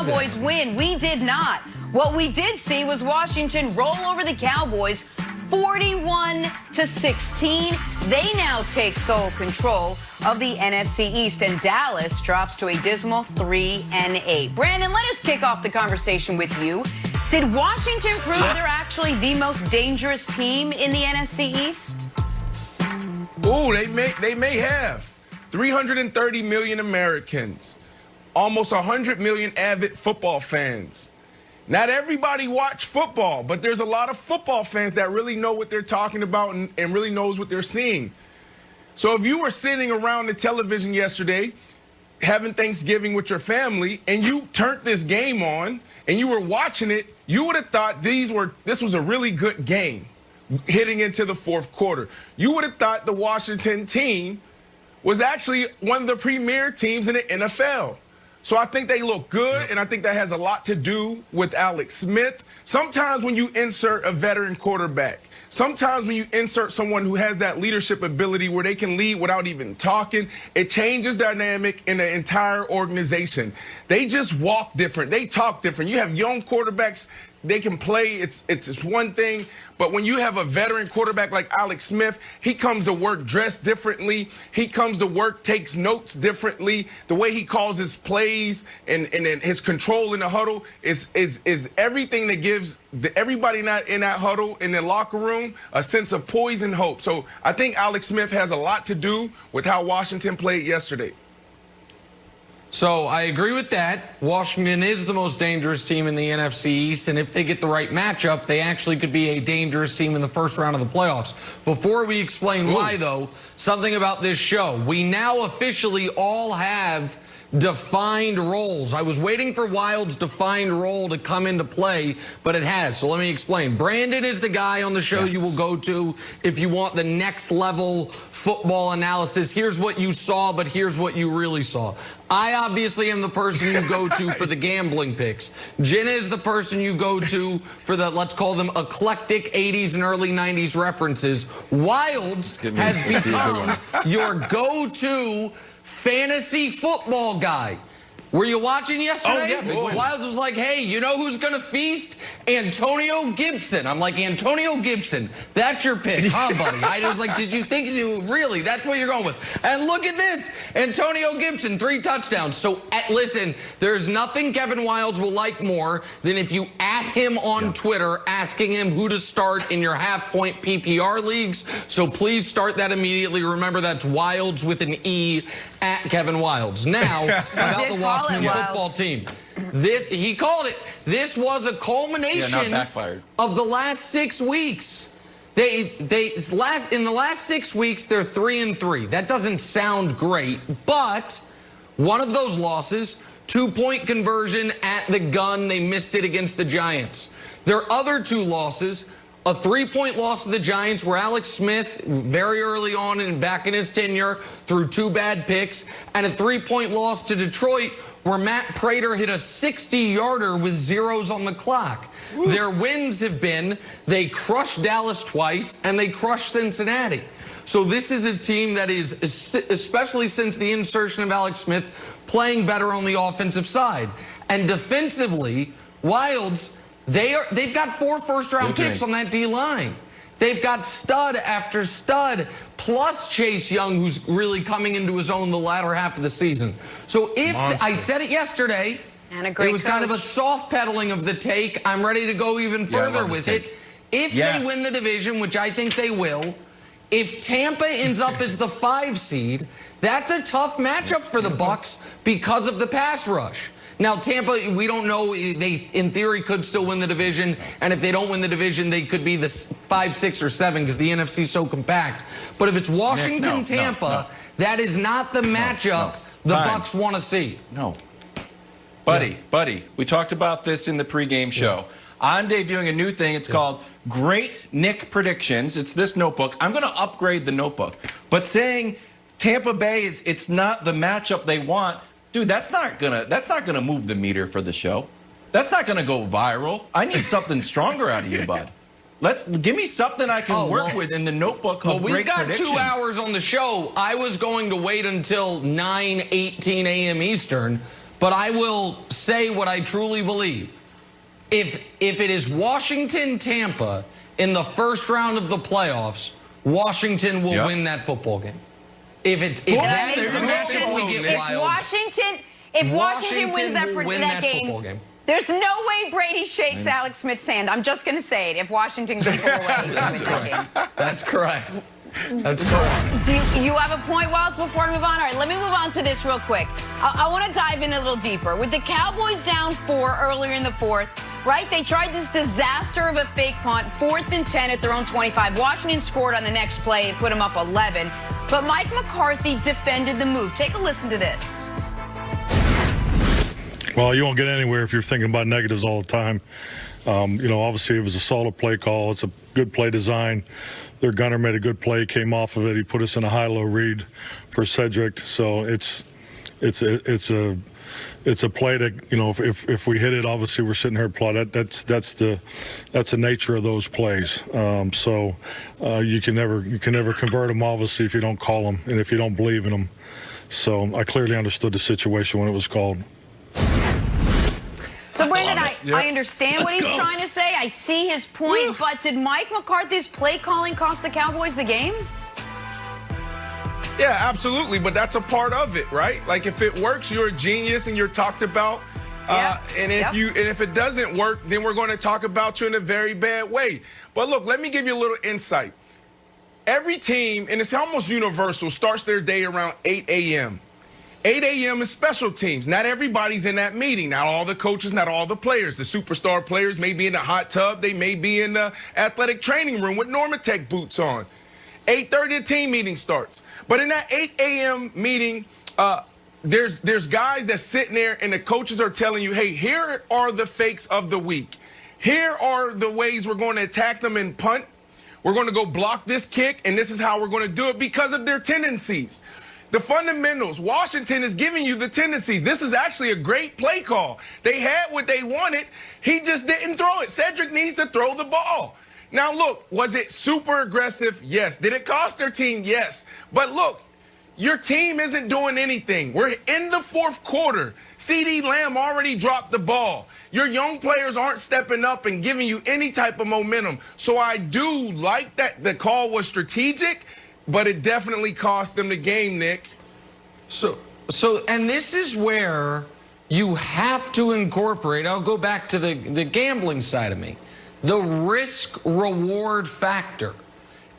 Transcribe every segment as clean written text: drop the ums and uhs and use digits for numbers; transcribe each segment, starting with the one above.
Cowboys win. We did not. What we did see was Washington roll over the Cowboys 41-16. They now take sole control of the NFC East, and Dallas drops to a dismal 3-8. Brandon, let us kick off the conversation with you. Did Washington prove they're actually the most dangerous team in the NFC East? Ooh, they may have. 330 million Americans, almost 100 million avid football fans. Not everybody watch football, but there's a lot of football fans that really know what they're talking about and really knows what they're seeing. So if you were sitting around the television yesterday having Thanksgiving with your family and you turned this game on and you were watching it, you would have thought this was a really good game hitting into the fourth quarter. You would have thought the Washington team was actually one of the premier teams in the NFL. So I think they look good, and I think that has a lot to do with Alex Smith. Sometimes when you insert a veteran quarterback, sometimes when you insert someone who has that leadership ability where they can lead without even talking, it changes dynamic in the entire organization. They just walk different. They talk different. You have young quarterbacks. They can play. It's one thing. But when you have a veteran quarterback like Alex Smith, he comes to work dressed differently. He comes to work, takes notes differently. The way he calls his plays and his control in the huddle is everything that gives everybody not in that huddle in the locker room a sense of poise and hope. So I think Alex Smith has a lot to do with how Washington played yesterday. So I agree with that. Washington is the most dangerous team in the NFC East, and if they get the right matchup, they actually could be a dangerous team in the first round of the playoffs. Before we explain why, though, something about this show. We now officially all have defined roles. I was waiting for Wild's defined role to come into play, but it has. So let me explain. Brandon is the guy on the show you will go to if you want the next level football analysis. Here's what you saw, but here's what you really saw. I obviously am the person you go to for the gambling picks. Jenna is the person you go to for the, let's call them eclectic 80s and early 90s references. Wilds has become your go-to fantasy football guy. Were you watching yesterday? Oh, yeah. Wilds was like, hey, you know who's going to feast? Antonio Gibson. I'm like, Antonio Gibson, that's your pick, huh, buddy? I was like, did you think you really? That's what you're going with. And look at this. Antonio Gibson, 3 touchdowns. So, listen, there's nothing Kevin Wilds will like more than if you at him on Twitter asking him who to start in your half-point PPR leagues. So please start that immediately. Remember, that's Wilds with an E at Kevin Wilds. Now, about the Washington football team. He called it. This was a culmination of the last 6 weeks. In the last 6 weeks, they're 3-3. That doesn't sound great, but one of those losses, 2-point conversion at the gun, they missed it against the Giants. Their other 2 losses, a 3-point loss to the Giants where Alex Smith, very early on and back in his tenure, threw 2 bad picks, and a 3-point loss to Detroit where Matt Prater hit a 60-yarder with zeros on the clock. Woo. Their wins have been they crushed Dallas twice and they crushed Cincinnati. So this is a team that is, especially since the insertion of Alex Smith, playing better on the offensive side. And defensively, Wilds, they've got 4 first-round picks on that D-line. They've got stud after stud, plus Chase Young, who's really coming into his own the latter half of the season. So if I said it yesterday, and it was kind of a soft pedaling of the take. I'm ready to go even further with it. If they win the division, which I think they will, if Tampa ends up as the 5 seed, that's a tough matchup for the Bucs because of the pass rush. Now, Tampa, we don't know. They, in theory, could still win the division. And if they don't win the division, they could be the 5, 6, or 7 because the NFC is so compact. But if it's Washington, Tampa, that is not the matchup the Bucs want to see. Buddy, we talked about this in the pregame show. I'm debuting a new thing. It's called Great Nick Predictions. It's this notebook. I'm going to upgrade the notebook. But saying Tampa Bay, it's not the matchup they want, dude, that's not gonna move the meter for the show. That's not gonna go viral. I need something stronger out of you, bud. Give me something I can work with in the notebook. We've got 2 hours on the show. I was going to wait until 9:18 a.m. Eastern, but I will say what I truly believe. If it is Washington-Tampa in the first round of the playoffs, Washington will win that football game. If that is the matchup we get, if Washington wins that game, there's no way Brady shakes Alex Smith's hand. I'm just going to say it. If Washington can pull away, that's correct. That's correct. That's correct. Do you have a point, Wilds, before we move on? All right, let me move on to this real quick. I want to dive in a little deeper. With the Cowboys down 4 earlier in the fourth, right? They tried this disaster of a fake punt, 4th and 10 at their own 25. Washington scored on the next play. It put them up 11. But Mike McCarthy defended the move. Take a listen to this. Well, you won't get anywhere if you're thinking about negatives all the time. Obviously it was a solid play call. It's a good play design. Their gunner made a good play, came off of it. He put us in a high-low read for Cedric. So it's a play that, if we hit it, obviously we're sitting here applauding. That's the nature of those plays. You can never convert them, obviously, if you don't call them and if you don't believe in them. So I clearly understood the situation when it was called. So, Brandon, I understand what he's trying to say. I see his point, but did Mike McCarthy's play calling cost the Cowboys the game? Yeah, absolutely, but that's a part of it, right? Like, if it works, you're a genius and you're talked about. And if it doesn't work, then we're going to talk about you in a very bad way. But look, let me give you a little insight. Every team, and it's almost universal, starts their day around 8 a.m. 8 a.m. is special teams. Not everybody's in that meeting. Not all the coaches, not all the players. The superstar players may be in the hot tub. They may be in the athletic training room with Normatec boots on. 8:30, the team meeting starts. But in that 8 a.m. meeting, there's guys that's sitting there and the coaches are telling you, hey, here are the fakes of the week. Here are the ways we're going to attack them and punt. We're going to go block this kick, and this is how we're going to do it because of their tendencies. The fundamentals, Washington is giving you the tendencies. This is actually a great play call. They had what they wanted. He just didn't throw it. Cedric needs to throw the ball. Now, look, was it super aggressive? Yes. Did it cost their team? Yes. But look, your team isn't doing anything. We're in the fourth quarter. CeeDee Lamb already dropped the ball. Your young players aren't stepping up and giving you any type of momentum. So I do like that the call was strategic, but it definitely cost them the game, Nick. And this is where you have to incorporate, I'll go back to the gambling side of me, the risk-reward factor.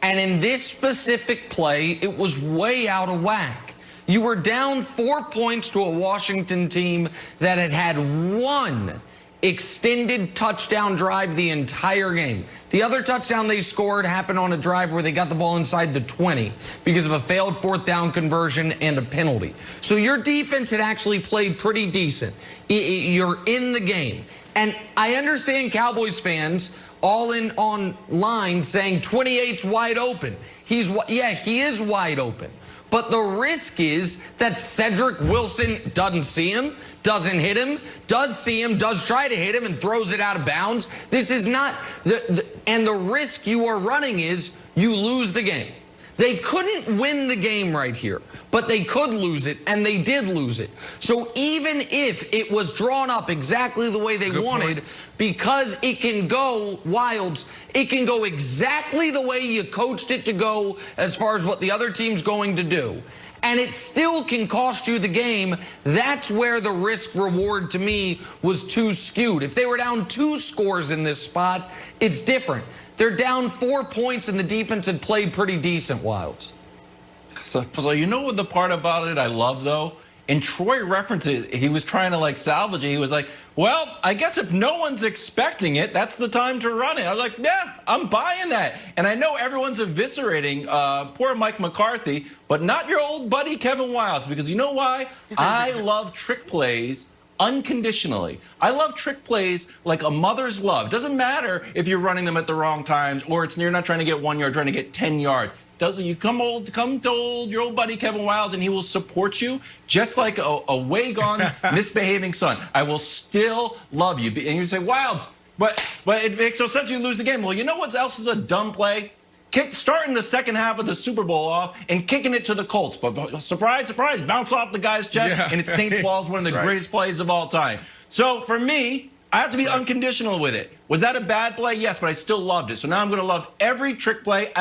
And in this specific play, it was way out of whack. You were down 4 points to a Washington team that had one extended touchdown drive the entire game. The other touchdown they scored happened on a drive where they got the ball inside the 20 because of a failed 4th down conversion and a penalty. So your defense had actually played pretty decent. You're in the game. And I understand Cowboys fans all in online saying 28's wide open. He is wide open. But the risk is that Cedric Wilson doesn't see him, doesn't hit him, does see him, does try to hit him, and throws it out of bounds. This is not and the risk you are running is you lose the game. They couldn't win the game right here, but they could lose it, and they did lose it. So even if it was drawn up exactly the way they wanted, because it can go, Wilds, it can go exactly the way you coached it to go as far as what the other team's going to do, and it still can cost you the game. That's where the risk-reward to me was too skewed. If they were down 2 scores in this spot, it's different. They're down 4 points, and the defense had played pretty decent, Wilds. So you know what the part about it I love, though? And Troy referenced it. He was trying to, salvage it. He was like, well, I guess if no one's expecting it, that's the time to run it. I was like, yeah, I'm buying that. And I know everyone's eviscerating poor Mike McCarthy, but not your old buddy Kevin Wilds, because you know why? I love trick plays unconditionally. I love trick plays like a mother's love. Doesn't matter if you're running them at the wrong times or you're not trying to get 1 yard, trying to get 10 yards. You come to your old buddy Kevin Wilds, and he will support you just like a way gone misbehaving son. I will still love you. And you say, Wilds, but it makes no sense you lose the game. Well, you know what else is a dumb play? starting the second half of the Super Bowl off and kicking it to the Colts. But surprise, surprise, bounce off the guy's chest, and it's Saints balls, one of the greatest plays of all time. So for me, I have to be unconditional with it. Was that a bad play? Yes, but I still loved it. So now I'm going to love every trick play.